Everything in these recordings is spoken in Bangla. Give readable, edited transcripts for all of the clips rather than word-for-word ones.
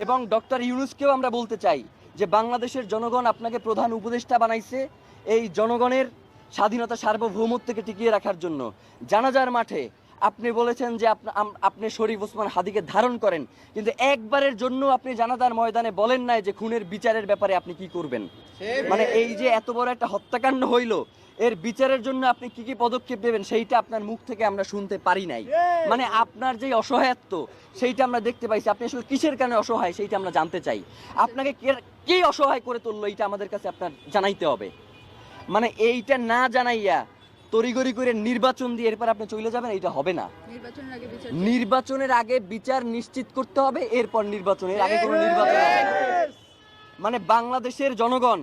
এবং ডক্টর ইউনূসকেও আমরা বলতে চাই যে বাংলাদেশের জনগণ আপনাকে প্রধান উপদেষ্টা বানাইছে এই জনগণের স্বাধীনতা সার্বভৌমত্বকে টিকিয়ে রাখার জন্য। জানাজার মাঠে আপনি বলেছেন যে আপনি শরীফ ওসমান হাদিকে ধারণ করেন, কিন্তু একবারের জন্য আপনি জানাজার ময়দানে বলেন নাই যে খুনের বিচারের ব্যাপারে আপনি কি করবেন। মানে এই যে এত বড় একটা হত্যাকাণ্ড হইল, এর বিচারের জন্য আপনি কি কি পদক্ষেপ নেবেন সেইটা আপনার মুখ থেকে আমরা শুনতে পারি নাই। মানে আপনার যে অসহায়ত্ব সেইটা আমরা দেখতে পাইছি। আপনি আসলে কিসের কারণে অসহায় সেইটা আমরা জানতে চাই। আপনাকে কে অসহায় করে তুললো এইটা আমাদের কাছে আপনার জানাইতে হবে। মানে এইটা না জানাইয়া তড়িগড়ি করে নির্বাচন দিয়ে এরপর আপনি চলে যাবেন, এইটা হবে না। নির্বাচনের আগে বিচার নিশ্চিত করতে হবে, এরপর নির্বাচনের আগে কোনো নির্বাচন হবে না। মানে বাংলাদেশের জনগণ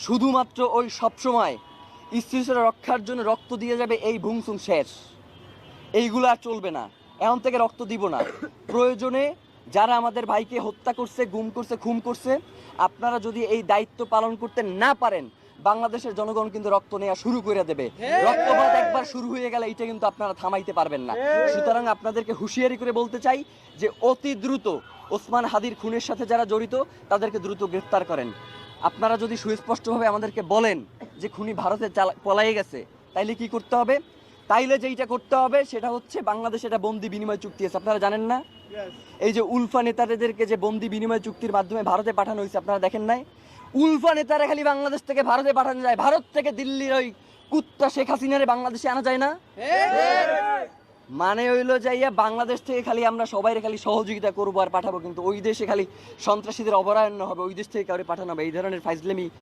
শুধুমাত্র ওই সবসময় স্ত্রীরা রক্ষার জন্য রক্ত দিয়ে যাবে, এই ভুংসুং শেষ, এইগুলো আর চলবে না। এখন থেকে রক্ত দিব না। প্রয়োজনে যারা আমাদের ভাইকে হত্যা করছে, গুম করছে, খুন করছে, আপনারা যদি এই দায়িত্ব পালন করতে না পারেন, বাংলাদেশের জনগণ কিন্তু রক্ত নেওয়া শুরু করে দেবে। রক্তপাত একবার শুরু হয়ে গেলে এটা কিন্তু আপনারা থামাইতে পারবেন না। সুতরাং আপনাদেরকে হুঁশিয়ারি করে বলতে চাই যে অতি দ্রুত ওসমান হাদির খুনের সাথে যারা জড়িত তাদেরকে দ্রুত গ্রেফতার করেন। আপনারা যদি সুস্পষ্টভাবে আমাদেরকে বলেন যে খুনি ভারতে পলায়ে গেছে, তাইলে কি করতে হবে? তাইলে যেইটা করতে হবে সেটা হচ্ছে বাংলাদেশে একটা বন্দি বিনিময় চুক্তি আছে, আপনারা জানেন না? এই যে উলফা নেতাদেরকে যে বন্দি বিনিময় চুক্তির মাধ্যমে ভারতে পাঠানো হয়েছে, আপনারা দেখেন নাই? উলফা নেতারা খালি বাংলাদেশ থেকে ভারতে পাঠানো যায়, ভারত থেকে দিল্লির ওই কুত্তা শেখ হাসিনারে বাংলাদেশে আনা যায় না। মানে হইলো যাইয়া বাংলাদেশ থেকে খালি আমরা সবাই খালি সহযোগিতা করবো আর পাঠাবো, কিন্তু ওই দেশে খালি সন্ত্রাসীদের অভয়ারণ্য হবে, ওই দেশ থেকে কাউরে পাঠানো হবে, এই ধরনের ফাইজলামি